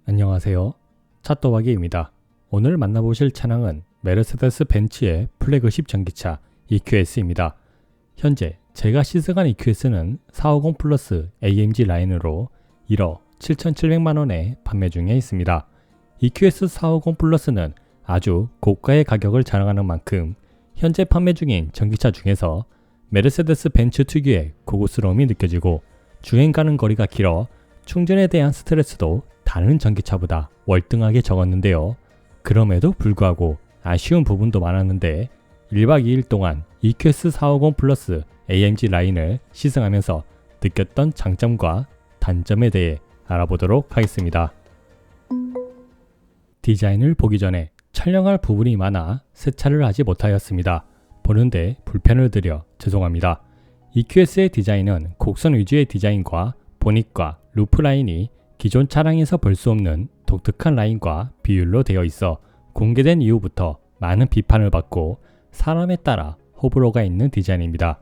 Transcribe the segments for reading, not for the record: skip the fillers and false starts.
안녕하세요. 차또박이입니다. 오늘 만나보실 차량은 메르세데스 벤츠의 플래그십 전기차 EQS입니다. 현재 제가 시승한 EQS는 450 플러스 AMG 라인으로 1억 7,700만원에 판매 중에 있습니다. EQS 450 플러스는 아주 고가의 가격을 자랑하는 만큼 현재 판매 중인 전기차 중에서 메르세데스 벤츠 특유의 고급스러움이 느껴지고 주행 가는 거리가 길어 충전에 대한 스트레스도 다른 전기차보다 월등하게 적었는데요. 그럼에도 불구하고 아쉬운 부분도 많았는데 1박 2일 동안 EQS 450 플러스 AMG 라인을 시승하면서 느꼈던 장점과 단점에 대해 알아보도록 하겠습니다. 디자인을 보기 전에 촬영할 부분이 많아 세차를 하지 못하였습니다. 보는데 불편을 드려 죄송합니다. EQS의 디자인은 곡선 위주의 디자인과 보닛과 루프 라인이 기존 차량에서 볼 수 없는 독특한 라인과 비율로 되어 있어 공개된 이후부터 많은 비판을 받고 사람에 따라 호불호가 있는 디자인입니다.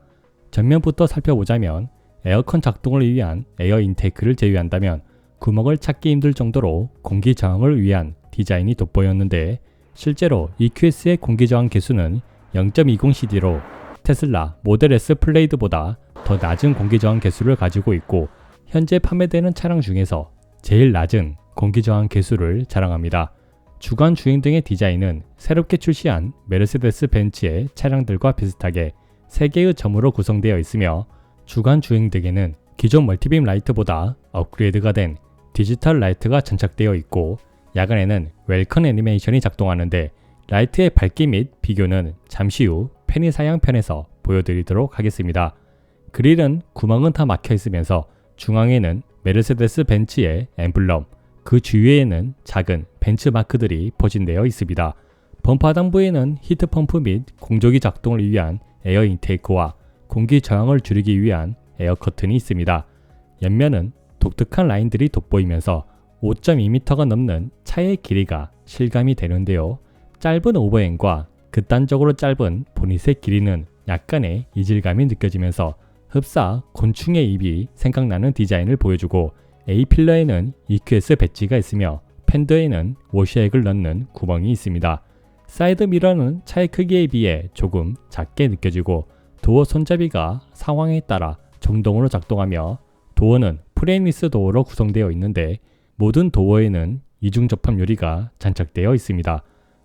전면부터 살펴보자면 에어컨 작동을 위한 에어 인테이크를 제외한다면 구멍을 찾기 힘들 정도로 공기 저항을 위한 디자인이 돋보였는데 실제로 EQS의 공기 저항 개수는 0.20cd로 테슬라 모델 S 플레이드보다 더 낮은 공기 저항 개수를 가지고 있고 현재 판매되는 차량 중에서 제일 낮은 공기 저항 개수를 자랑합니다. 주간 주행 등의 디자인은 새롭게 출시한 메르세데스 벤츠의 차량들과 비슷하게 3개의 점으로 구성되어 있으며 주간 주행 등에는 기존 멀티빔 라이트보다 업그레이드가 된 디지털 라이트가 장착되어 있고 야간에는 웰컴 애니메이션이 작동하는데 라이트의 밝기 및 비교는 잠시 후 편의 사양편에서 보여드리도록 하겠습니다. 그릴은 구멍은 다 막혀 있으면서 중앙에는 메르세데스 벤츠의 엠블럼, 그 주위에는 작은 벤츠 마크들이 포진되어 있습니다. 범퍼 하단부에는 히트펌프 및 공조기 작동을 위한 에어 인테이크와 공기 저항을 줄이기 위한 에어 커튼이 있습니다. 옆면은 독특한 라인들이 돋보이면서 5.2m가 넘는 차의 길이가 실감이 되는데요. 짧은 오버행과 극단적으로 짧은 보닛의 길이는 약간의 이질감이 느껴지면서 흡사 곤충의 입이 생각나는 디자인을 보여주고 A필러에는 EQS 배지가 있으며 팬더에는 워셔액을 넣는 구멍이 있습니다. 사이드 미러는 차의 크기에 비해 조금 작게 느껴지고 도어 손잡이가 상황에 따라 정동으로 작동하며 도어는 프레임리스 도어로 구성되어 있는데 모든 도어에는 이중 접합 유리가 장착되어 있습니다.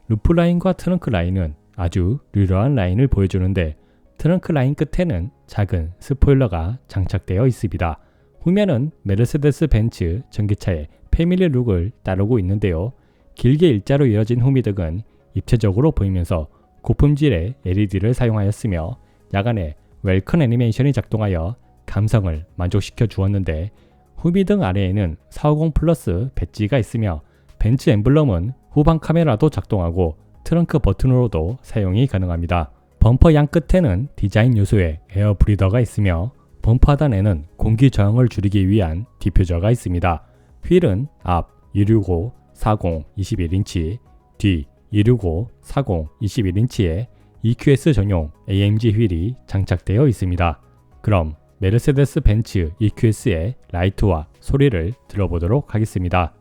루프 라인과 트렁크 라인은 아주 르러한 라인을 보여주는데 트렁크 라인 끝에는 작은 스포일러가 장착되어 있습니다. 후면은 메르세데스 벤츠 전기차의 패밀리 룩을 따르고 있는데요. 길게 일자로 이어진 후미등은 입체적으로 보이면서 고품질의 LED를 사용하였으며 야간에 웰컴 애니메이션이 작동하여 감성을 만족시켜 주었는데 후미등 아래에는 450 플러스 배지가 있으며 벤츠 엠블럼은 후방 카메라도 작동하고 트렁크 버튼으로도 사용이 가능합니다. 범퍼 양 끝에는 디자인 요소의 에어 브리더가 있으며 범퍼 하단에는 공기 저항을 줄이기 위한 디퓨저가 있습니다. 휠은 앞 265, 40, 21인치, 뒤 265, 40, 21인치에 EQS 전용 AMG 휠이 장착되어 있습니다. 그럼 메르세데스 벤츠 EQS의 라이트와 소리를 들어보도록 하겠습니다.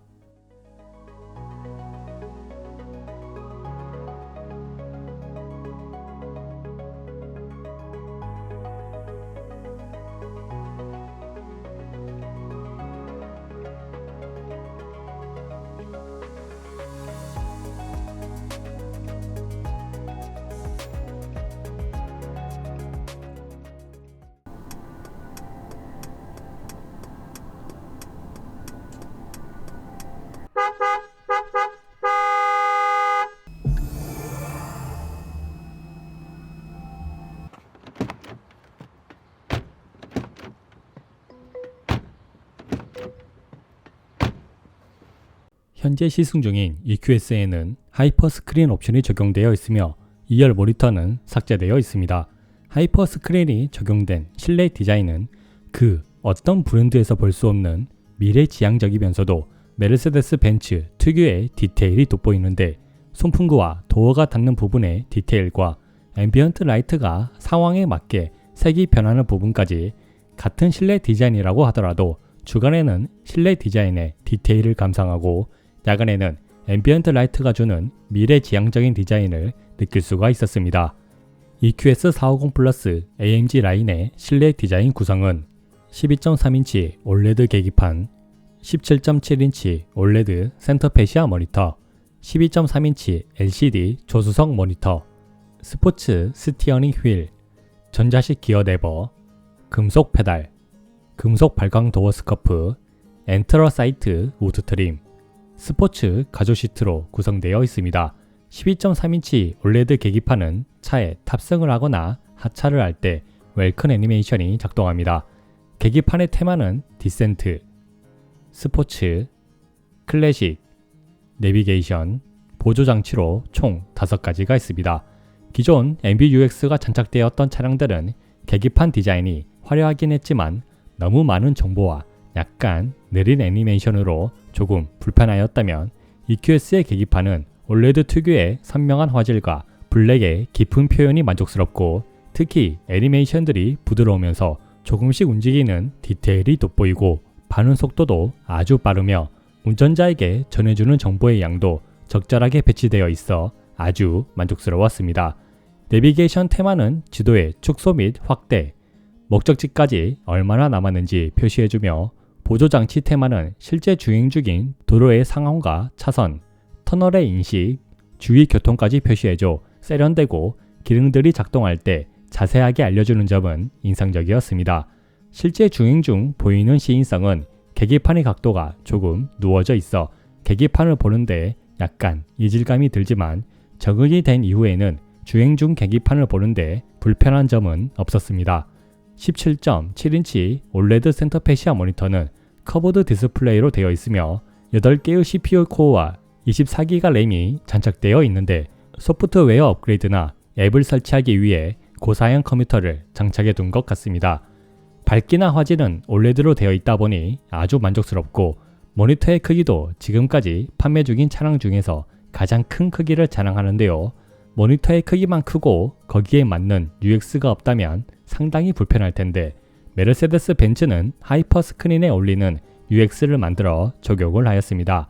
현재 시승 중인 EQS에는 하이퍼 스크린 옵션이 적용되어 있으며 2열 모니터는 삭제되어 있습니다. 하이퍼 스크린이 적용된 실내 디자인은 그 어떤 브랜드에서 볼 수 없는 미래지향적이면서도 메르세데스 벤츠 특유의 디테일이 돋보이는데 손풍구와 도어가 닿는 부분의 디테일과 앰비언트 라이트가 상황에 맞게 색이 변하는 부분까지 같은 실내 디자인이라고 하더라도 주간에는 실내 디자인의 디테일을 감상하고 야간에는 앰비언트 라이트가 주는 미래지향적인 디자인을 느낄 수가 있었습니다. EQS450 플러스 AMG 라인의 실내 디자인 구성은 12.3인치 올레드 계기판, 17.7인치 올레드 센터페시아 모니터, 12.3인치 LCD 조수석 모니터, 스포츠 스티어링 휠, 전자식 기어 레버, 금속 페달, 금속 발광 도어 스커프, 엔트러사이트 우드 트림, 스포츠 가죽 시트로 구성되어 있습니다. 12.3인치 올레드 계기판은 차에 탑승을 하거나 하차를 할 때 웰컴 애니메이션이 작동합니다. 계기판의 테마는 디센트, 스포츠, 클래식, 내비게이션, 보조장치로 총 5가지가 있습니다. 기존 MBUX가 장착되었던 차량들은 계기판 디자인이 화려하긴 했지만 너무 많은 정보와 약간 느린 애니메이션으로 조금 불편하였다면 EQS의 계기판은 올레드 특유의 선명한 화질과 블랙의 깊은 표현이 만족스럽고 특히 애니메이션들이 부드러우면서 조금씩 움직이는 디테일이 돋보이고 반응 속도도 아주 빠르며 운전자에게 전해주는 정보의 양도 적절하게 배치되어 있어 아주 만족스러웠습니다. 내비게이션 테마는 지도의 축소 및 확대, 목적지까지 얼마나 남았는지 표시해주며 보조장치 테마는 실제 주행 중인 도로의 상황과 차선, 터널의 인식, 주위 교통까지 표시해줘 세련되고 기능들이 작동할 때 자세하게 알려주는 점은 인상적이었습니다. 실제 주행 중 보이는 시인성은 계기판의 각도가 조금 누워져 있어 계기판을 보는데 약간 이질감이 들지만 적응이 된 이후에는 주행 중 계기판을 보는데 불편한 점은 없었습니다. 17.7인치 올레드 센터페시아 모니터는 커브드 디스플레이로 되어 있으며 8개의 CPU 코어와 24기가 램이 장착되어 있는데 소프트웨어 업그레이드나 앱을 설치하기 위해 고사양 컴퓨터를 장착해 둔 것 같습니다. 밝기나 화질은 올레드로 되어 있다 보니 아주 만족스럽고 모니터의 크기도 지금까지 판매 중인 차량 중에서 가장 큰 크기를 자랑하는데요. 모니터의 크기만 크고 거기에 맞는 UX가 없다면 상당히 불편할 텐데 메르세데스 벤츠는 하이퍼 스크린에 올리는 UX를 만들어 적용을 하였습니다.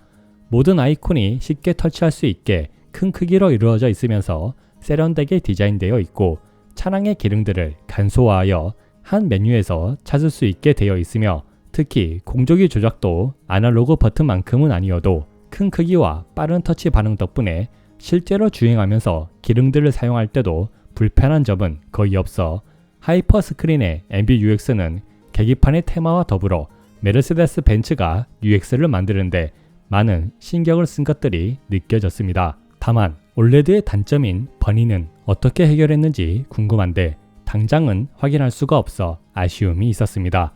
모든 아이콘이 쉽게 터치할 수 있게 큰 크기로 이루어져 있으면서 세련되게 디자인되어 있고 차량의 기능들을 간소화하여 한 메뉴에서 찾을 수 있게 되어 있으며 특히 공조기 조작도 아날로그 버튼만큼은 아니어도 큰 크기와 빠른 터치 반응 덕분에 실제로 주행하면서 기능들을 사용할 때도 불편한 점은 거의 없어 하이퍼 스크린의 MBUX는 계기판의 테마와 더불어 메르세데스 벤츠가 UX를 만드는데 많은 신경을 쓴 것들이 느껴졌습니다. 다만 올레드의 단점인 버니는 어떻게 해결했는지 궁금한데 당장은 확인할 수가 없어 아쉬움이 있었습니다.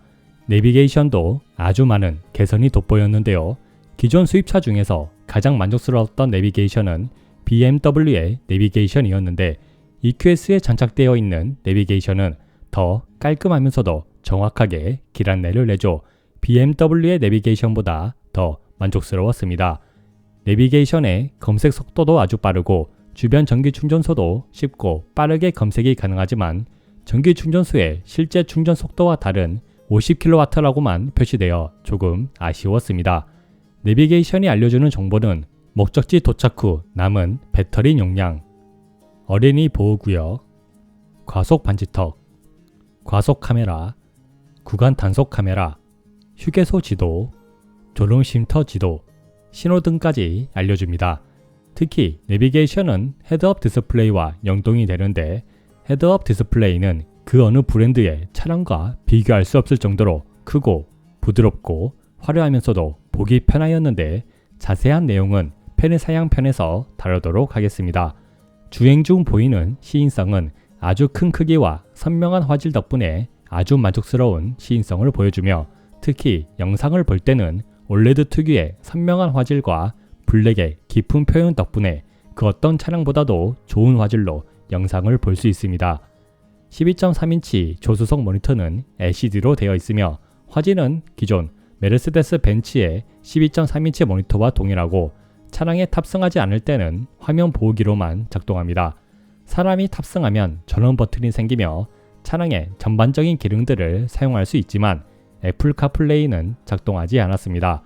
내비게이션도 아주 많은 개선이 돋보였는데요. 기존 수입차 중에서 가장 만족스러웠던 내비게이션은 BMW의 내비게이션이었는데 EQS에 장착되어 있는 내비게이션은 더 깔끔하면서도 정확하게 길 안내를 내줘 BMW의 내비게이션보다 더 만족스러웠습니다. 내비게이션의 검색 속도도 아주 빠르고 주변 전기 충전소도 쉽고 빠르게 검색이 가능하지만 전기 충전소의 실제 충전 속도와 다른 50kW라고만 표시되어 조금 아쉬웠습니다. 내비게이션이 알려주는 정보는 목적지 도착 후 남은 배터리 용량, 어린이 보호구역, 과속 방지턱, 과속 카메라, 구간 단속 카메라, 휴게소 지도, 졸음 쉼터 지도, 신호등까지 알려줍니다. 특히 내비게이션은 헤드업 디스플레이와 연동이 되는데 헤드업 디스플레이는 그 어느 브랜드의 차량과 비교할 수 없을 정도로 크고 부드럽고 화려하면서도 보기 편하였는데 자세한 내용은 페르사양편에서 다루도록 하겠습니다. 주행 중 보이는 시인성은 아주 큰 크기와 선명한 화질 덕분에 아주 만족스러운 시인성을 보여주며 특히 영상을 볼 때는 올레드 특유의 선명한 화질과 블랙의 깊은 표현 덕분에 그 어떤 차량보다도 좋은 화질로 영상을 볼 수 있습니다. 12.3인치 조수석 모니터는 LCD로 되어 있으며 화질은 기존 메르세데스 벤츠의 12.3인치 모니터와 동일하고 차량에 탑승하지 않을 때는 화면 보호기로만 작동합니다. 사람이 탑승하면 전원 버튼이 생기며 차량의 전반적인 기능들을 사용할 수 있지만 애플 카플레이는 작동하지 않았습니다.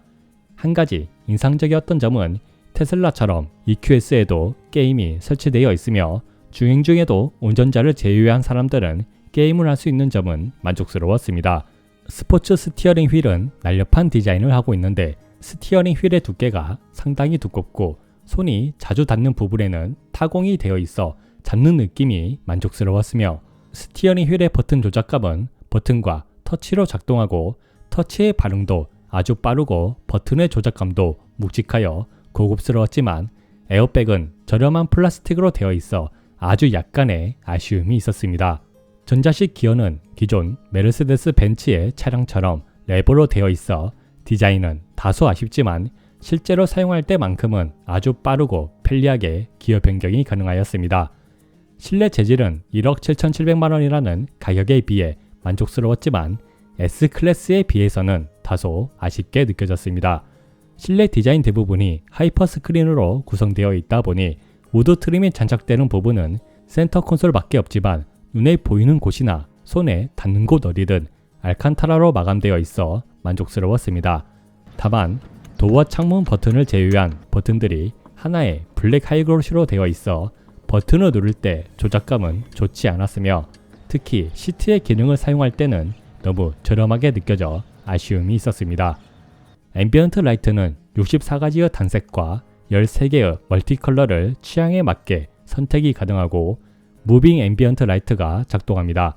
한 가지 인상적이었던 점은 테슬라처럼 EQS에도 게임이 설치되어 있으며 주행 중에도 운전자를 제외한 사람들은 게임을 할 수 있는 점은 만족스러웠습니다. 스포츠 스티어링 휠은 날렵한 디자인을 하고 있는데 스티어링 휠의 두께가 상당히 두껍고 손이 자주 닿는 부분에는 타공이 되어 있어 잡는 느낌이 만족스러웠으며 스티어링 휠의 버튼 조작감은 버튼과 터치로 작동하고 터치의 반응도 아주 빠르고 버튼의 조작감도 묵직하여 고급스러웠지만 에어백은 저렴한 플라스틱으로 되어 있어 아주 약간의 아쉬움이 있었습니다. 전자식 기어는 기존 메르세데스 벤츠의 차량처럼 레버로 되어 있어 디자인은 다소 아쉽지만 실제로 사용할 때만큼은 아주 빠르고 편리하게 기어 변경이 가능하였습니다. 실내 재질은 1억 7,700만 원이라는 가격에 비해 만족스러웠지만 S클래스에 비해서는 다소 아쉽게 느껴졌습니다. 실내 디자인 대부분이 하이퍼 스크린으로 구성되어 있다 보니 우드 트림이 장착되는 부분은 센터 콘솔밖에 없지만 눈에 보이는 곳이나 손에 닿는 곳 어디든 알칸타라로 마감되어 있어 만족스러웠습니다. 다만 도어 창문 버튼을 제외한 버튼들이 하나의 블랙 하이글로시로 되어 있어 버튼을 누를 때 조작감은 좋지 않았으며 특히 시트의 기능을 사용할 때는 너무 저렴하게 느껴져 아쉬움이 있었습니다. 앰비언트 라이트는 64가지의 단색과 13개의 멀티 컬러를 취향에 맞게 선택이 가능하고 무빙 앰비언트 라이트가 작동합니다.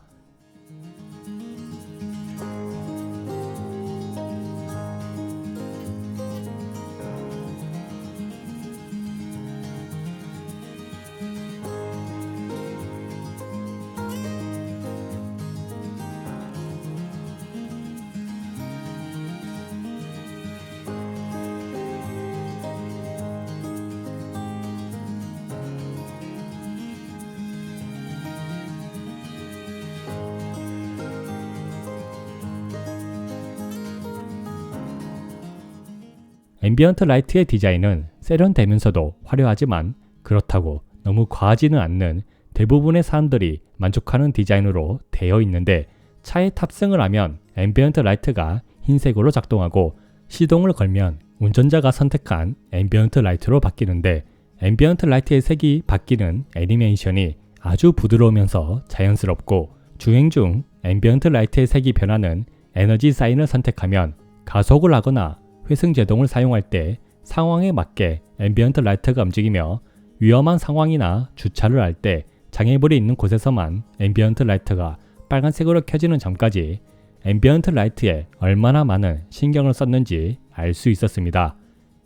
앰비언트 라이트의 디자인은 세련되면서도 화려하지만 그렇다고 너무 과하지는 않는 대부분의 사람들이 만족하는 디자인으로 되어 있는데 차에 탑승을 하면 앰비언트 라이트가 흰색으로 작동하고 시동을 걸면 운전자가 선택한 앰비언트 라이트로 바뀌는데 앰비언트 라이트의 색이 바뀌는 애니메이션이 아주 부드러우면서 자연스럽고 주행 중 앰비언트 라이트의 색이 변하는 에너지 사인을 선택하면 가속을 하거나 회승제동을 사용할 때 상황에 맞게 앰비언트 라이트가 움직이며 위험한 상황이나 주차를 할 때 장애물이 있는 곳에서만 앰비언트 라이트가 빨간색으로 켜지는 점까지 앰비언트 라이트에 얼마나 많은 신경을 썼는지 알 수 있었습니다.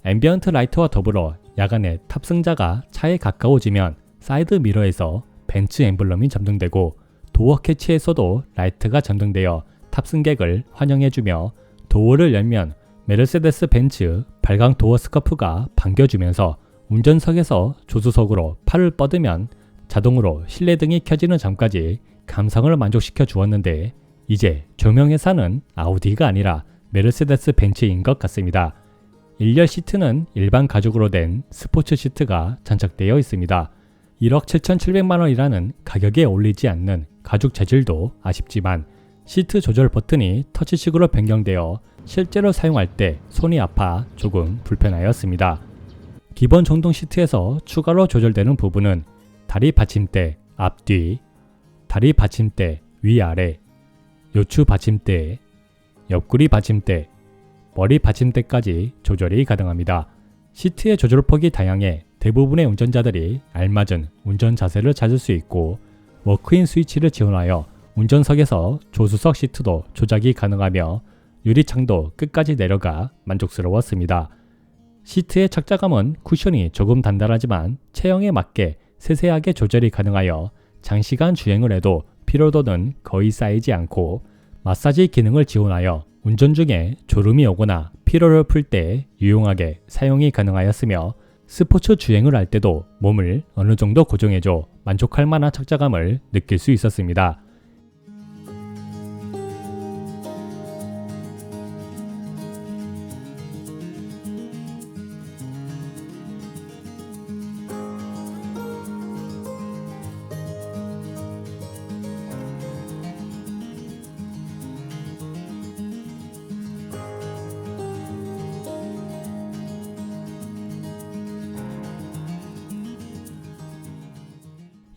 앰비언트 라이트와 더불어 야간에 탑승자가 차에 가까워지면 사이드 미러에서 벤츠 엠블럼이 점등되고 도어 캐치에서도 라이트가 점등되어 탑승객을 환영해주며 도어를 열면 메르세데스 벤츠 발광 도어 스커프가 반겨주면서 운전석에서 조수석으로 팔을 뻗으면 자동으로 실내등이 켜지는 점까지 감성을 만족시켜 주었는데 이제 조명회사는 아우디가 아니라 메르세데스 벤츠인 것 같습니다. 1열 시트는 일반 가죽으로 된 스포츠 시트가 장착되어 있습니다. 1억 7,700만 원이라는 가격에 어울리지 않는 가죽 재질도 아쉽지만 시트 조절 버튼이 터치식으로 변경되어 실제로 사용할 때 손이 아파 조금 불편하였습니다. 기본 전동 시트에서 추가로 조절되는 부분은 다리 받침대 앞뒤, 다리 받침대 위아래, 요추 받침대, 옆구리 받침대, 머리 받침대까지 조절이 가능합니다. 시트의 조절폭이 다양해 대부분의 운전자들이 알맞은 운전 자세를 찾을 수 있고 워크인 스위치를 지원하여 운전석에서 조수석 시트도 조작이 가능하며 유리창도 끝까지 내려가 만족스러웠습니다. 시트의 착자감은 쿠션이 조금 단단하지만 체형에 맞게 세세하게 조절이 가능하여 장시간 주행을 해도 피로도는 거의 쌓이지 않고 마사지 기능을 지원하여 운전 중에 졸음이 오거나 피로를 풀 때 유용하게 사용이 가능하였으며 스포츠 주행을 할 때도 몸을 어느 정도 고정해줘 만족할 만한 착자감을 느낄 수 있었습니다.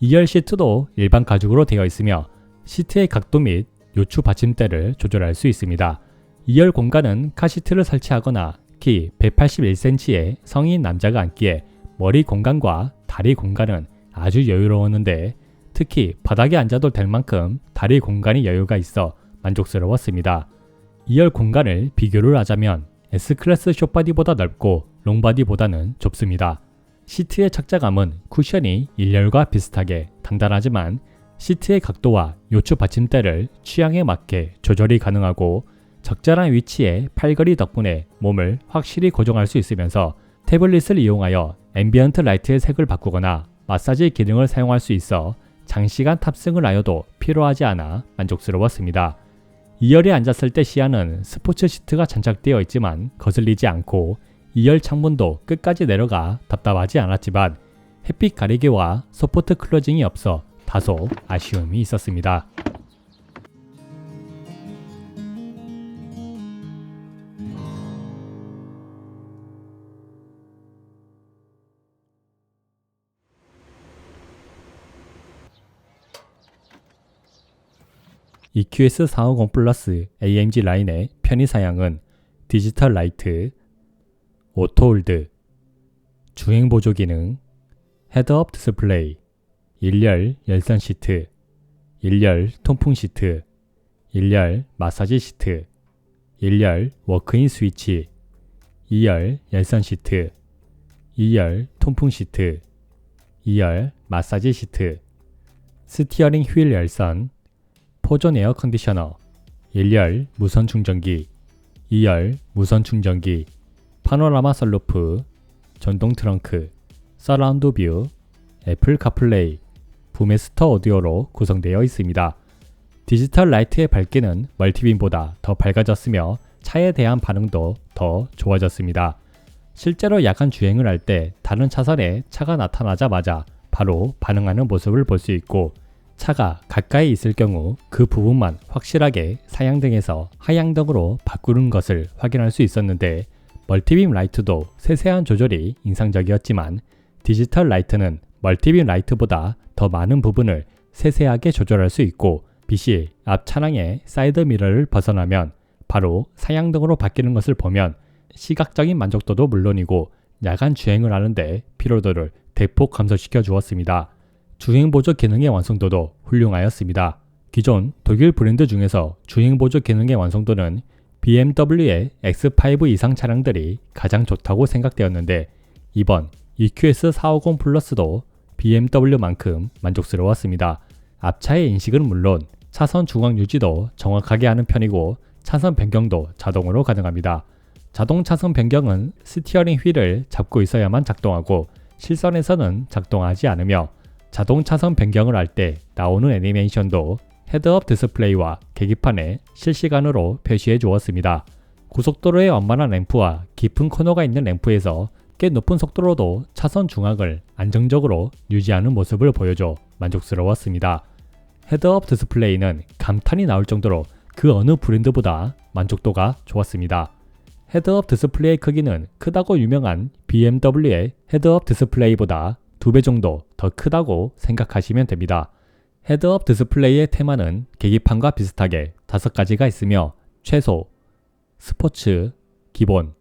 2열 시트도 일반 가죽으로 되어 있으며 시트의 각도 및 요추 받침대를 조절할 수 있습니다. 2열 공간은 카시트를 설치하거나 키 181cm의 성인 남자가 앉기에 머리 공간과 다리 공간은 아주 여유로웠는데 특히 바닥에 앉아도 될 만큼 다리 공간이 여유가 있어 만족스러웠습니다. 2열 공간을 비교를 하자면 S클래스 숏바디보다 넓고 롱바디보다는 좁습니다. 시트의 착자감은 쿠션이 1열과 비슷하게 단단하지만 시트의 각도와 요추 받침대를 취향에 맞게 조절이 가능하고 적절한 위치에 팔걸이 덕분에 몸을 확실히 고정할 수 있으면서 태블릿을 이용하여 앰비언트 라이트의 색을 바꾸거나 마사지 기능을 사용할 수 있어 장시간 탑승을 하여도 피로하지 않아 만족스러웠습니다. 2열에 앉았을 때 시야는 스포츠 시트가 장착되어 있지만 거슬리지 않고 2열 창문도 끝까지 내려가 답답하지 않았지만 햇빛 가리개와 소프트 클로징이 없어 다소 아쉬움이 있었습니다. EQS 450 플러스 AMG 라인의 편의 사양은 디지털 라이트, 오토홀드, 주행 보조 기능, 헤드업 디스플레이, 1열 열선 시트, 1열 통풍 시트, 1열 마사지 시트, 1열 워크인 스위치, 2열 열선 시트, 2열 통풍 시트, 2열 마사지 시트, 스티어링 휠 열선, 포존 에어 컨디셔너, 1열 무선 충전기, 2열 무선 충전기, 파노라마 썬루프, 전동 트렁크, 서라운드 뷰, 애플 카플레이, 부메스터 오디오로 구성되어 있습니다. 디지털 라이트의 밝기는 멀티빔보다 더 밝아졌으며 차에 대한 반응도 더 좋아졌습니다. 실제로 야간 주행을 할 때 다른 차선에 차가 나타나자마자 바로 반응하는 모습을 볼 수 있고 차가 가까이 있을 경우 그 부분만 확실하게 사양등에서 하양등으로 바꾸는 것을 확인할 수 있었는데 멀티빔 라이트도 세세한 조절이 인상적이었지만 디지털 라이트는 멀티빔 라이트보다 더 많은 부분을 세세하게 조절할 수 있고 빛이 앞 차량의 사이드 미러를 벗어나면 바로 사양등으로 바뀌는 것을 보면 시각적인 만족도도 물론이고 야간 주행을 하는데 피로도를 대폭 감소시켜 주었습니다. 주행보조 기능의 완성도도 훌륭하였습니다. 기존 독일 브랜드 중에서 주행보조 기능의 완성도는 BMW의 X5 이상 차량들이 가장 좋다고 생각되었는데 이번 EQS 450 플러스도 BMW만큼 만족스러웠습니다. 앞차의 인식은 물론 차선 중앙 유지도 정확하게 하는 편이고 차선 변경도 자동으로 가능합니다. 자동 차선 변경은 스티어링 휠을 잡고 있어야만 작동하고 실선에서는 작동하지 않으며 자동 차선 변경을 할 때 나오는 애니메이션도 헤드업 디스플레이와 계기판에 실시간으로 표시해 주었습니다. 고속도로의 완만한 램프와 깊은 코너가 있는 램프에서 꽤 높은 속도로도 차선 중앙을 안정적으로 유지하는 모습을 보여줘 만족스러웠습니다. 헤드업 디스플레이는 감탄이 나올 정도로 그 어느 브랜드보다 만족도가 좋았습니다. 헤드업 디스플레이 크기는 크다고 유명한 BMW의 헤드업 디스플레이보다 2배 정도 더 크다고 생각하시면 됩니다. 헤드업 디스플레이의 테마는 계기판과 비슷하게 5가지가 있으며 최소, 스포츠, 기본,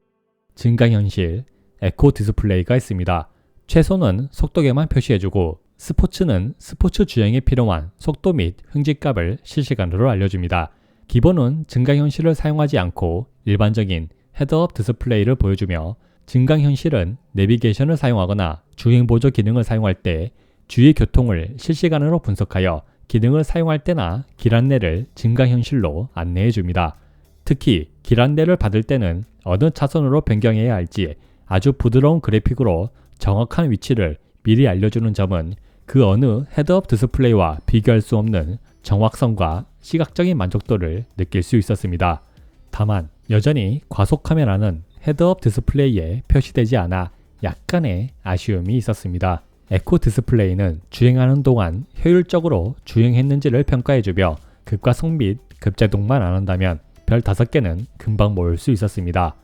증강현실, 에코 디스플레이가 있습니다. 최소는 속도계만 표시해주고 스포츠는 스포츠 주행에 필요한 속도 및 흥지값을 실시간으로 알려줍니다. 기본은 증강현실을 사용하지 않고 일반적인 헤드업 디스플레이를 보여주며 증강현실은 내비게이션을 사용하거나 주행보조 기능을 사용할 때 주위 교통을 실시간으로 분석하여 기능을 사용할 때나 길 안내를 증강현실로 안내해줍니다. 특히 길 안내를 받을 때는 어느 차선으로 변경해야 할지 아주 부드러운 그래픽으로 정확한 위치를 미리 알려주는 점은 그 어느 헤드업 디스플레이와 비교할 수 없는 정확성과 시각적인 만족도를 느낄 수 있었습니다. 다만 여전히 과속 카메라는 헤드업 디스플레이에 표시되지 않아 약간의 아쉬움이 있었습니다. 에코 디스플레이는 주행하는 동안 효율적으로 주행했는지를 평가해주며 급과속 및 급제동만 안 한다면 별 5개는 금방 모을 수 있었습니다.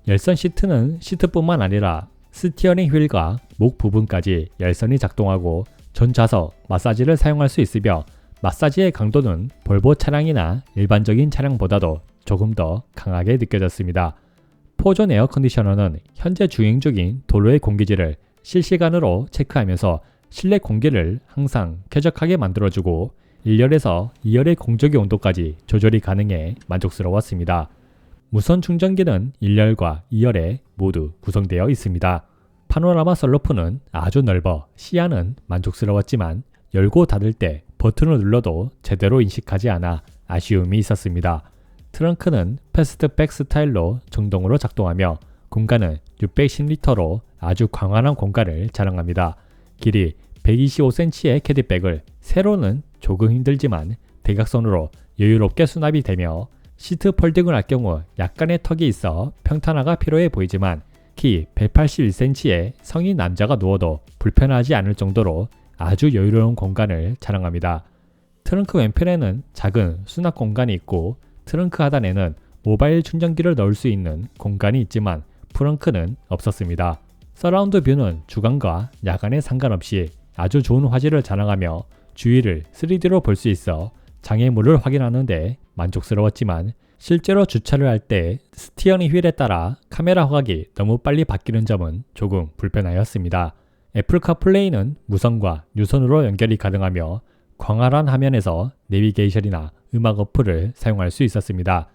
열선 시트는 시트뿐만 아니라 스티어링 휠과 목 부분까지 열선이 작동하고 전좌석 마사지를 사용할 수 있으며 마사지의 강도는 볼보 차량이나 일반적인 차량보다도 조금 더 강하게 느껴졌습니다. 4존 에어컨디셔너는 현재 주행 중인 도로의 공기질을 실시간으로 체크하면서 실내 공기를 항상 쾌적하게 만들어주고 1열에서 2열의 공조기 온도까지 조절이 가능해 만족스러웠습니다. 무선 충전기는 1열과 2열에 모두 구성되어 있습니다. 파노라마 썬루프는 아주 넓어 시야는 만족스러웠지만 열고 닫을 때 버튼을 눌러도 제대로 인식하지 않아 아쉬움이 있었습니다. 트렁크는 패스트백 스타일로 정동으로 작동하며 공간은 610리터로 아주 광활한 공간을 자랑합니다. 길이 125cm의 캐디백을 세로는 조금 힘들지만 대각선으로 여유롭게 수납이 되며 시트 폴딩을 할 경우 약간의 턱이 있어 평탄화가 필요해 보이지만 키 181cm의 성인 남자가 누워도 불편하지 않을 정도로 아주 여유로운 공간을 자랑합니다. 트렁크 왼편에는 작은 수납 공간이 있고 트렁크 하단에는 모바일 충전기를 넣을 수 있는 공간이 있지만 프렁크는 없었습니다. 서라운드 뷰는 주간과 야간에 상관없이 아주 좋은 화질을 자랑하며 주위를 3D로 볼 수 있어 장애물을 확인하는데 만족스러웠지만 실제로 주차를 할 때 스티어링 휠에 따라 카메라 화각이 너무 빨리 바뀌는 점은 조금 불편하였습니다. 애플 카플레이는 무선과 유선으로 연결이 가능하며 광활한 화면에서 내비게이션이나 음악 어플을 사용할 수 있었습니다.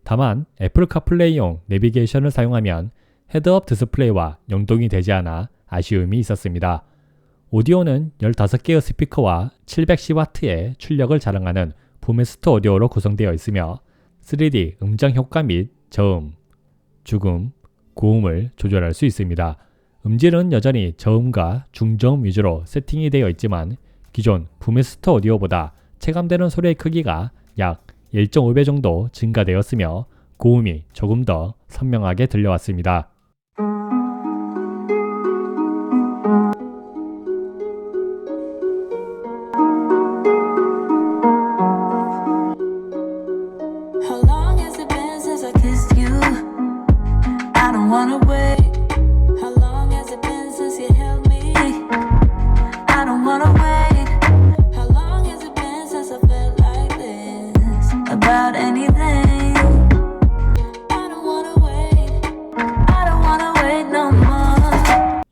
다만 애플 카플레이용 내비게이션을 사용하면 헤드업 디스플레이와 연동이 되지 않아 아쉬움이 있었습니다. 오디오는 15개의 스피커와 710W의 출력을 자랑하는 부메스터 오디오로 구성되어 있으며 3D 음정 효과 및 저음, 죽음, 고음을 조절할 수 있습니다. 음질은 여전히 저음과 중저음 위주로 세팅이 되어 있지만 기존 부메스터 오디오보다 체감되는 소리의 크기가 약 1.5배 정도 증가되었으며 고음이 조금 더 선명하게 들려왔습니다.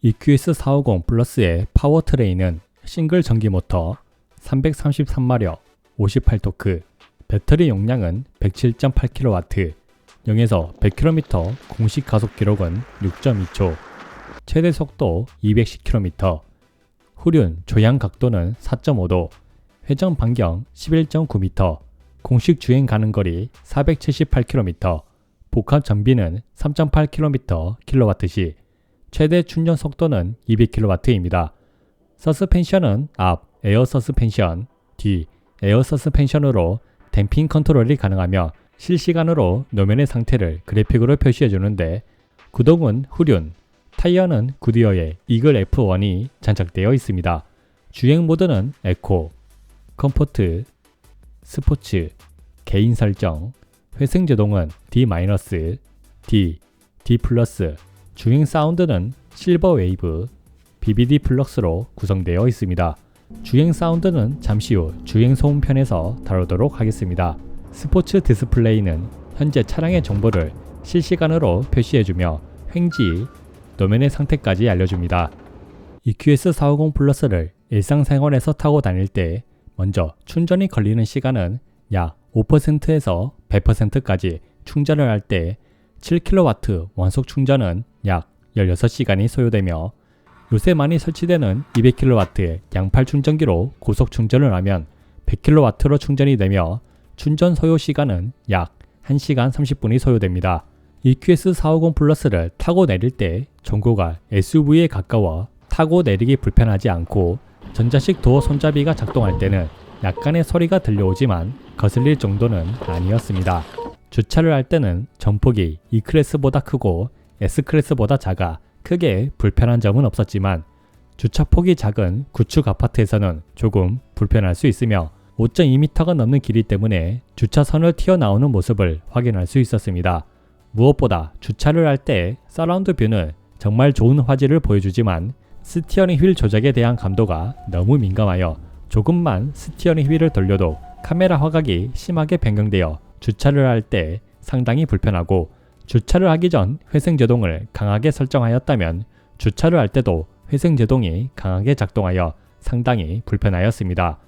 EQS450 플러스의 파워트레인은 싱글 전기 모터 333마력 58토크, 배터리 용량은 107.8kW, 0에서 100km 공식 가속 기록은 6.2초, 최대 속도 210km, 후륜 조향 각도는 4.5도, 회전 반경 11.9m, 공식 주행 가능 거리 478km, 복합 전비는 3.8km kWh, 최대 충전 속도는 200kW입니다. 서스펜션은 앞 에어 서스펜션, 뒤 에어 서스펜션으로 댐핑 컨트롤이 가능하며 실시간으로 노면의 상태를 그래픽으로 표시해주는데 구동은 후륜, 타이어는 구디어의 이글 F1이 장착되어 있습니다. 주행 모드는 에코, 컴포트, 스포츠, 개인 설정, 회생 제동은 D-, D, D+, 주행 사운드는 실버 웨이브, BBD 플럭스로 구성되어 있습니다. 주행 사운드는 잠시 후 주행 소음 편에서 다루도록 하겠습니다. 스포츠 디스플레이는 현재 차량의 정보를 실시간으로 표시해주며 횡지, 노면의 상태까지 알려줍니다. EQS450 플러스를 일상생활에서 타고 다닐 때 먼저 충전이 걸리는 시간은 약 5%에서 100%까지 충전을 할 때 7kW 원속 충전은 약 16시간이 소요되며 요새 많이 설치되는 200kW의 양팔 충전기로 고속 충전을 하면 100kW로 충전이 되며 충전 소요 시간은 약 1시간 30분이 소요됩니다. EQS450 플러스를 타고 내릴 때 전고가 SUV에 가까워 타고 내리기 불편하지 않고 전자식 도어 손잡이가 작동할 때는 약간의 소리가 들려오지만 거슬릴 정도는 아니었습니다. 주차를 할 때는 전폭이 E클래스보다 크고 S클래스보다 작아 크게 불편한 점은 없었지만 주차폭이 작은 구축 아파트에서는 조금 불편할 수 있으며 5.2m가 넘는 길이 때문에 주차선을 튀어나오는 모습을 확인할 수 있었습니다. 무엇보다 주차를 할 때 서라운드 뷰는 정말 좋은 화질을 보여주지만 스티어링 휠 조작에 대한 감도가 너무 민감하여 조금만 스티어링 휠을 돌려도 카메라 화각이 심하게 변경되어 주차를 할 때 상당히 불편하고, 주차를 하기 전 회생제동을 강하게 설정하였다면 주차를 할 때도 회생제동이 강하게 작동하여 상당히 불편하였습니다.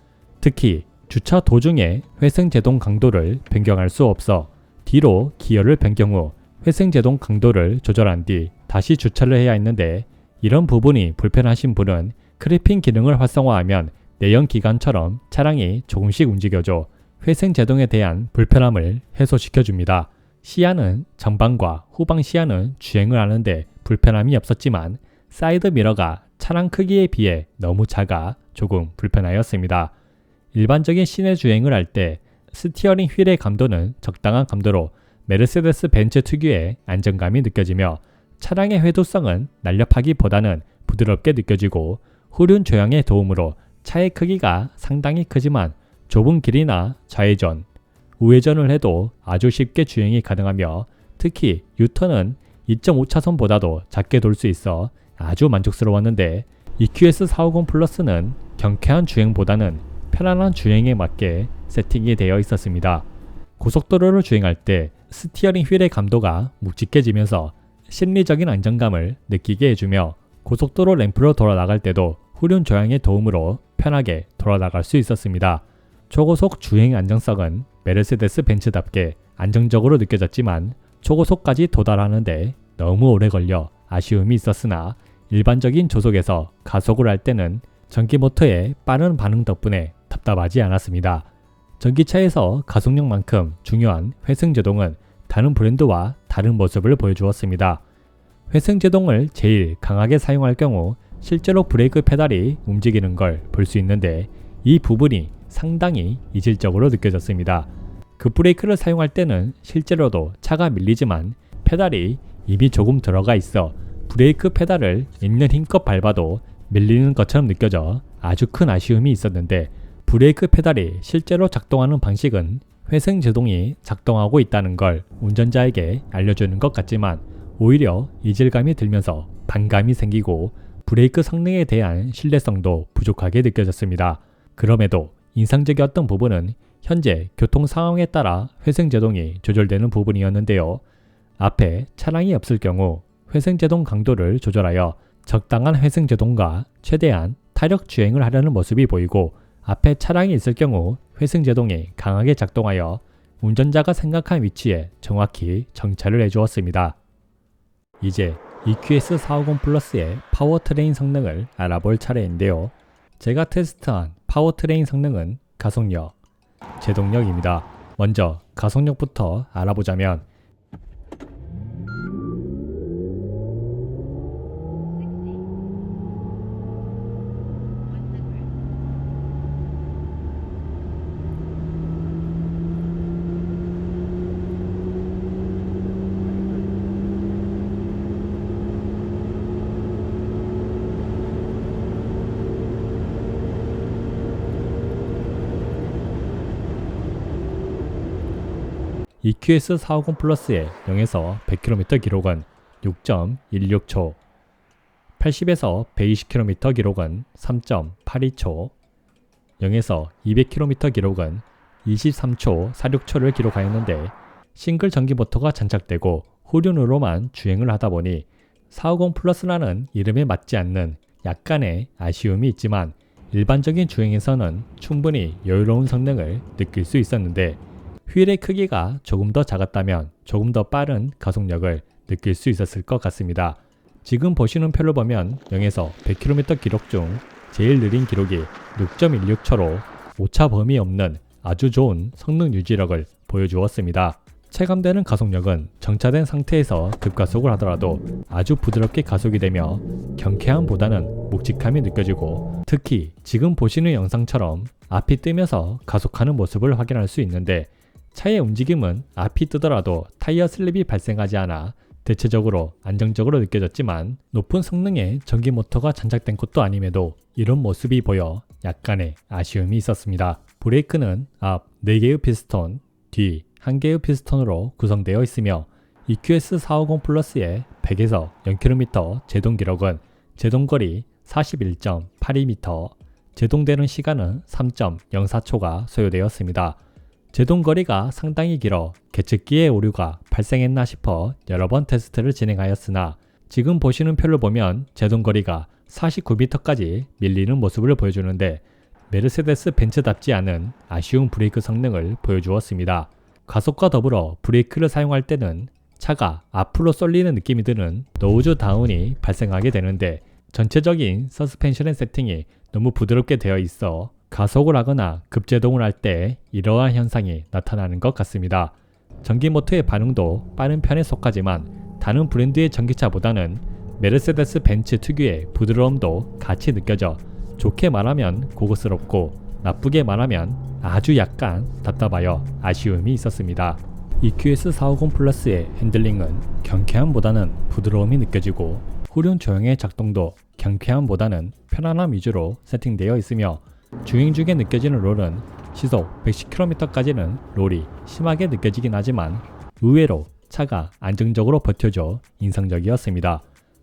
특히 주차 도중에 회생제동 강도를 변경할 수 없어 뒤로 기어를 변경 후 회생제동 강도를 조절한 뒤 다시 주차를 해야 했는데, 이런 부분이 불편하신 분은 크리핑 기능을 활성화하면 내연기관처럼 차량이 조금씩 움직여줘 회생제동에 대한 불편함을 해소시켜줍니다. 시야는 전방과 후방 시야는 주행을 하는데 불편함이 없었지만 사이드 미러가 차량 크기에 비해 너무 작아 조금 불편하였습니다. 일반적인 시내 주행을 할 때 스티어링 휠의 감도는 적당한 감도로 메르세데스 벤츠 특유의 안정감이 느껴지며, 차량의 회도성은 날렵하기보다는 부드럽게 느껴지고, 후륜 조향의 도움으로 차의 크기가 상당히 크지만 좁은 길이나 좌회전, 우회전을 해도 아주 쉽게 주행이 가능하며, 특히 유턴은 2.5차선보다도 작게 돌 수 있어 아주 만족스러웠는데, EQS450 플러스는 경쾌한 주행보다는 편안한 주행에 맞게 세팅이 되어 있었습니다. 고속도로를 주행할 때 스티어링 휠의 감도가 묵직해지면서 심리적인 안정감을 느끼게 해주며, 고속도로 램프로 돌아나갈 때도 후륜 조향의 도움으로 편하게 돌아나갈 수 있었습니다. 초고속 주행 안정성은 메르세데스 벤츠답게 안정적으로 느껴졌지만 초고속까지 도달하는데 너무 오래 걸려 아쉬움이 있었으나, 일반적인 조속에서 가속을 할 때는 전기 모터의 빠른 반응 덕분에 답답하지 않았습니다. 전기차에서 가속력만큼 중요한 회생제동은 다른 브랜드와 다른 모습을 보여주었습니다. 회생제동을 제일 강하게 사용할 경우 실제로 브레이크 페달이 움직이는 걸 볼 수 있는데, 이 부분이 상당히 이질적으로 느껴졌습니다. 급브레이크를 사용할 때는 실제로도 차가 밀리지만 페달이 이미 조금 들어가 있어 브레이크 페달을 있는 힘껏 밟아도 밀리는 것처럼 느껴져 아주 큰 아쉬움이 있었는데, 브레이크 페달이 실제로 작동하는 방식은 회생제동이 작동하고 있다는 걸 운전자에게 알려주는 것 같지만 오히려 이질감이 들면서 반감이 생기고 브레이크 성능에 대한 신뢰성도 부족하게 느껴졌습니다. 그럼에도 인상적이었던 부분은 현재 교통 상황에 따라 회생제동이 조절되는 부분이었는데요. 앞에 차량이 없을 경우 회생제동 강도를 조절하여 적당한 회생제동과 최대한 타력 주행을 하려는 모습이 보이고, 앞에 차량이 있을 경우 회생제동이 강하게 작동하여 운전자가 생각한 위치에 정확히 정차를 해주었습니다. 이제 EQS450 플러스의 파워트레인 성능을 알아볼 차례인데요. 제가 테스트한 파워트레인 성능은 가속력, 제동력입니다. 먼저 가속력부터 알아보자면, EQS450 플러스의 0에서 100km 기록은 6.16초, 80에서 120km 기록은 3.82초, 0에서 200km 기록은 23초 46초를 기록하였는데, 싱글 전기 모터가 장착되고 후륜으로만 주행을 하다 보니 450 플러스라는 이름에 맞지 않는 약간의 아쉬움이 있지만, 일반적인 주행에서는 충분히 여유로운 성능을 느낄 수 있었는데, 휠의 크기가 조금 더 작았다면 조금 더 빠른 가속력을 느낄 수 있었을 것 같습니다. 지금 보시는 표를 보면 0에서 100km 기록 중 제일 느린 기록이 6.16초로 오차 범위 없는 아주 좋은 성능 유지력을 보여주었습니다. 체감되는 가속력은 정차된 상태에서 급가속을 하더라도 아주 부드럽게 가속이 되며 경쾌함보다는 묵직함이 느껴지고, 특히 지금 보시는 영상처럼 앞이 뜨면서 가속하는 모습을 확인할 수 있는데, 차의 움직임은 앞이 뜨더라도 타이어 슬립이 발생하지 않아 대체적으로 안정적으로 느껴졌지만, 높은 성능의 전기 모터가 장착된 것도 아님에도 이런 모습이 보여 약간의 아쉬움이 있었습니다. 브레이크는 앞 4개의 피스톤, 뒤 1개의 피스톤으로 구성되어 있으며, EQS450 플러스의 100에서 0km 제동 기록은 제동거리 41.82m, 제동되는 시간은 3.04초가 소요되었습니다. 제동거리가 상당히 길어 계측기에 오류가 발생했나 싶어 여러 번 테스트를 진행하였으나 지금 보시는 표를 보면 제동거리가 49m까지 밀리는 모습을 보여주는데 메르세데스 벤츠답지 않은 아쉬운 브레이크 성능을 보여주었습니다. 가속과 더불어 브레이크를 사용할 때는 차가 앞으로 쏠리는 느낌이 드는 노즈 다운이 발생하게 되는데 전체적인 서스펜션의 세팅이 너무 부드럽게 되어 있어 가속을 하거나 급제동을 할 때 이러한 현상이 나타나는 것 같습니다. 전기 모터의 반응도 빠른 편에 속하지만 다른 브랜드의 전기차보다는 메르세데스 벤츠 특유의 부드러움도 같이 느껴져 좋게 말하면 고급스럽고 나쁘게 말하면 아주 약간 답답하여 아쉬움이 있었습니다. EQS450 플러스의 핸들링은 경쾌함보다는 부드러움이 느껴지고 후륜 조형의 작동도 경쾌함보다는 편안함 위주로 세팅되어 있으며 주행 중에 느껴지는 롤은 시속 110km까지는 롤이 심하게 느껴지긴 하지만 의외로 차가 안정적으로 버텨줘 인상적이었습니다.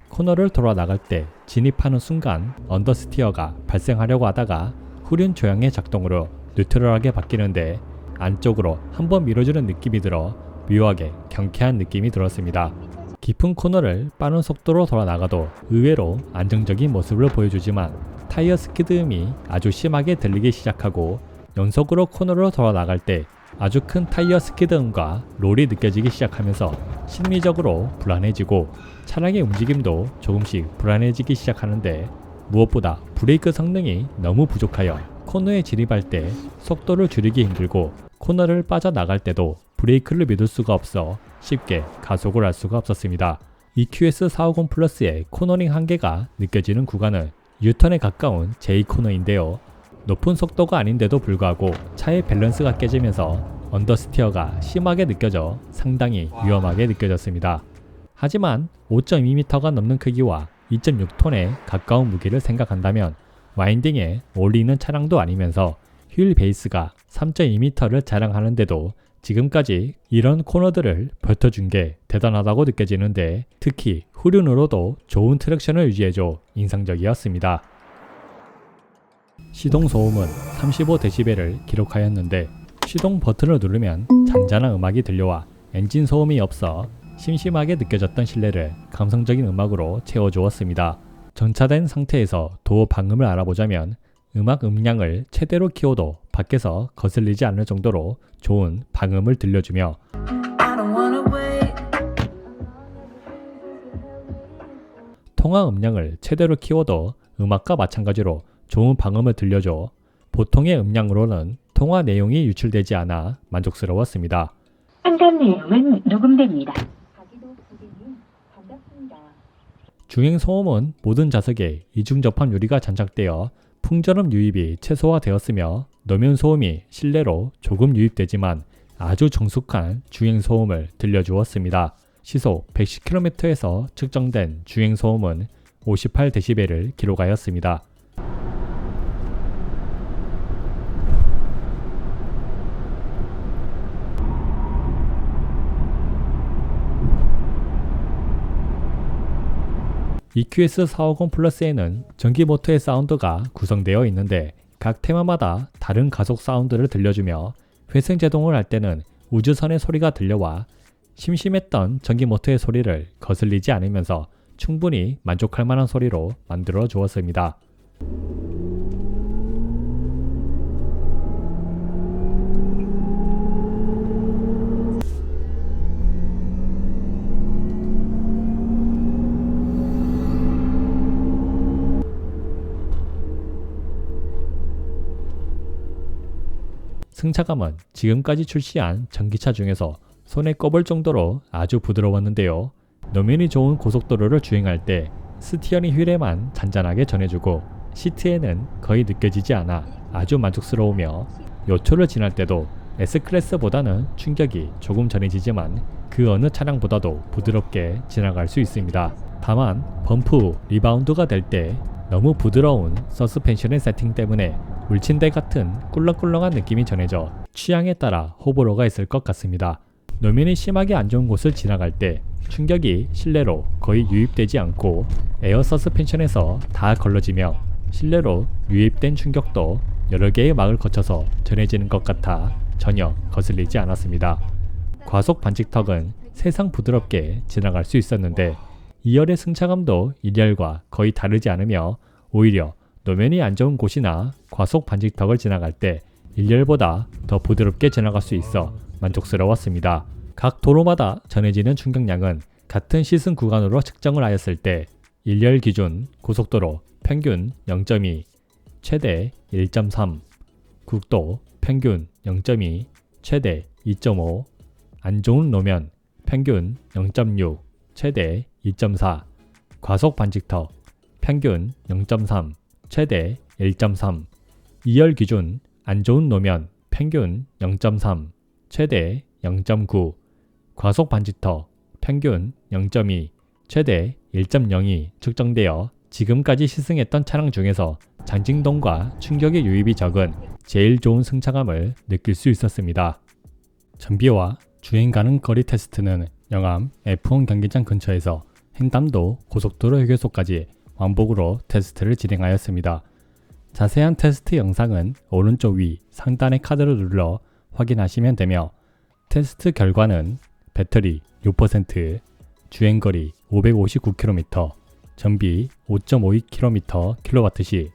코너를 돌아 나갈 때 진입하는 순간 언더스티어가 발생하려고 하다가 후륜 조형의 작동으로 뉴트럴하게 바뀌는데 안쪽으로 한번 밀어주는 느낌이 들어 묘하게 경쾌한 느낌이 들었습니다. 깊은 코너를 빠른 속도로 돌아 나가도 의외로 안정적인 모습을 보여주지만 타이어 스키드음이 아주 심하게 들리기 시작하고 연속으로 코너로 돌아 나갈 때 아주 큰 타이어 스키드음과 롤이 느껴지기 시작하면서 심리적으로 불안해지고 차량의 움직임도 조금씩 불안해지기 시작하는데 무엇보다 브레이크 성능이 너무 부족하여 코너에 진입할 때 속도를 줄이기 힘들고 코너를 빠져나갈 때도 브레이크를 믿을 수가 없어 쉽게 가속을 할 수가 없었습니다. EQS450 플러스의 코너링 한계가 느껴지는 구간은 유턴에 가까운 J코너인데요. 높은 속도가 아닌데도 불구하고 차의 밸런스가 깨지면서 언더스티어가 심하게 느껴져 상당히 위험하게 느껴졌습니다. 하지만 5.2m가 넘는 크기와 2.6톤에 가까운 무게를 생각한다면 와인딩에 올리는 차량도 아니면서 휠 베이스가 3.2m를 자랑하는데도 지금까지 이런 코너들을 버텨준 게 대단하다고 느껴지는데 특히 후륜으로도 좋은 트랙션을 유지해줘 인상적이었습니다. 시동 소음은 35dB를 기록하였는데 시동 버튼을 누르면 잔잔한 음악이 들려와 엔진 소음이 없어 심심하게 느껴졌던 실내를 감성적인 음악으로 채워주었습니다. 정차된 상태에서 도어 방음을 알아보자면 음악 음량을 최대로 키워도 밖에서 거슬리지 않을 정도로 좋은 방음을 들려주며 통화 음량을 최대로 키워도 음악과 마찬가지로 좋은 방음을 들려줘 보통의 음량으로는 통화 내용이 유출되지 않아 만족스러웠습니다. 상담 내용은 녹음됩니다. 주행 소음은 모든 좌석에 이중 접합 유리가 장착되어 풍절음 유입이 최소화되었으며 노면 소음이 실내로 조금 유입되지만 아주 정숙한 주행 소음을 들려주었습니다. 시속 110km에서 측정된 주행 소음은 58dB를 기록하였습니다. EQS450 플러스에는 전기 모터의 사운드가 구성되어 있는데 각 테마마다 다른 가속 사운드를 들려주며 회생 제동을 할 때는 우주선의 소리가 들려와 심심했던 전기 모터의 소리를 거슬리지 않으면서 충분히 만족할 만한 소리로 만들어 주었습니다. 승차감은 지금까지 출시한 전기차 중에서 손에 꼽을 정도로 아주 부드러웠는데요. 노면이 좋은 고속도로를 주행할 때 스티어링 휠에만 잔잔하게 전해주고 시트에는 거의 느껴지지 않아 아주 만족스러우며 요초를 지날 때도 S클래스보다는 충격이 조금 전해지지만 그 어느 차량보다도 부드럽게 지나갈 수 있습니다. 다만 범프 후 리바운드가 될 때 너무 부드러운 서스펜션의 세팅 때문에 물침대 같은 꿀렁꿀렁한 느낌이 전해져 취향에 따라 호불호가 있을 것 같습니다. 노면이 심하게 안 좋은 곳을 지나갈 때 충격이 실내로 거의 유입되지 않고 에어 서스펜션에서 다 걸러지며 실내로 유입된 충격도 여러 개의 막을 거쳐서 전해지는 것 같아 전혀 거슬리지 않았습니다. 과속 반직턱은 세상 부드럽게 지나갈 수 있었는데 2열의 승차감도 1열과 거의 다르지 않으며 오히려 노면이 안 좋은 곳이나 과속 반직턱을 지나갈 때 1열보다 더 부드럽게 지나갈 수 있어 만족스러웠습니다. 각 도로마다 전해지는 충격량은 같은 시승 구간으로 측정을 하였을 때 1열 기준 고속도로 평균 0.2, 최대 1.3, 국도 평균 0.2, 최대 2.5, 안 좋은 노면 평균 0.6, 최대 2.4, 과속 반직턱 평균 0.3, 최대 1.3, 2열 기준 안 좋은 노면 평균 0.3, 최대 0.9, 과속 반직턱 평균 0.2, 최대 1.02 측정되어 지금까지 시승했던 차량 중에서 장진동과 충격의 유입이 적은 제일 좋은 승차감을 느낄 수 있었습니다. 정비와 주행 가능 거리 테스트는 영암 F1 경기장 근처에서 횡담도 고속도로 휴게소까지 왕복으로 테스트를 진행하였습니다. 자세한 테스트 영상은 오른쪽 위 상단의 카드를 눌러 확인하시면 되며 테스트 결과는 배터리 6%, 주행거리 559km, 전비 5.52km kW/시,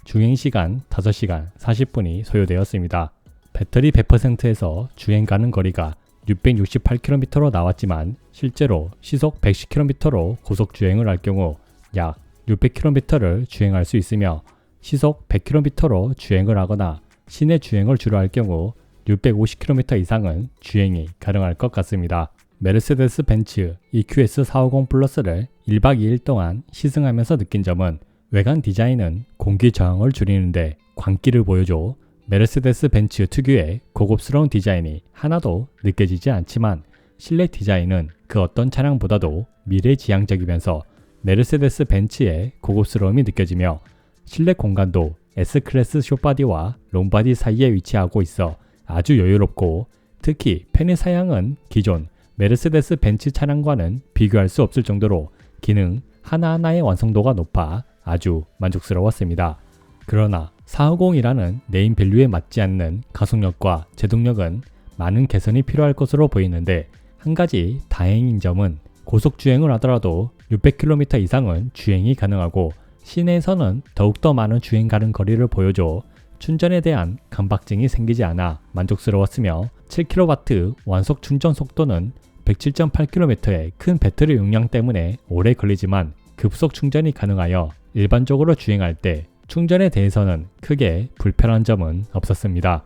주행시간 5시간 40분이 소요되었습니다. 배터리 100%에서 주행 가능 거리가 668km로 나왔지만 실제로 시속 110km로 고속 주행을 할 경우 약 600km를 주행할 수 있으며 시속 100km로 주행을 하거나 시내 주행을 주로 할 경우 650km 이상은 주행이 가능할 것 같습니다. 메르세데스 벤츠 EQS 450 플러스를 1박 2일 동안 시승하면서 느낀 점은 외관 디자인은 공기 저항을 줄이는데 광기를 보여줘 메르세데스 벤츠 특유의 고급스러운 디자인이 하나도 느껴지지 않지만 실내 디자인은 그 어떤 차량보다도 미래지향적이면서 메르세데스 벤츠의 고급스러움이 느껴지며 실내 공간도 S클래스 숏바디와 롱바디 사이에 위치하고 있어 아주 여유롭고 특히 페니 사양은 기존 메르세데스 벤츠 차량과는 비교할 수 없을 정도로 기능 하나하나의 완성도가 높아 아주 만족스러웠습니다. 그러나 450이라는 네임밸류에 맞지 않는 가속력과 제동력은 많은 개선이 필요할 것으로 보이는데 한 가지 다행인 점은 고속 주행을 하더라도 600km 이상은 주행이 가능하고 시내에서는 더욱더 많은 주행 가능 거리를 보여줘 충전에 대한 강박증이 생기지 않아 만족스러웠으며 7kW 완속 충전 속도는 107.8km의 큰 배터리 용량 때문에 오래 걸리지만 급속 충전이 가능하여 일반적으로 주행할 때 충전에 대해서는 크게 불편한 점은 없었습니다.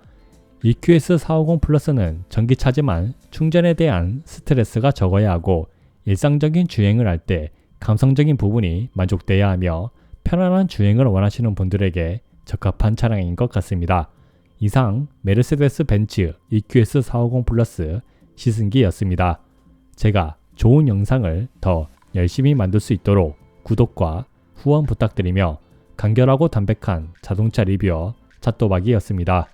EQS 450 플러스는 전기차지만 충전에 대한 스트레스가 적어야 하고 일상적인 주행을 할 때 감성적인 부분이 만족돼야 하며 편안한 주행을 원하시는 분들에게 적합한 차량인 것 같습니다. 이상 메르세데스 벤츠 EQS 450 플러스 시승기였습니다. 제가 좋은 영상을 더 열심히 만들 수 있도록 구독과 후원 부탁드리며 간결하고 담백한 자동차 리뷰어 찻도박이었습니다.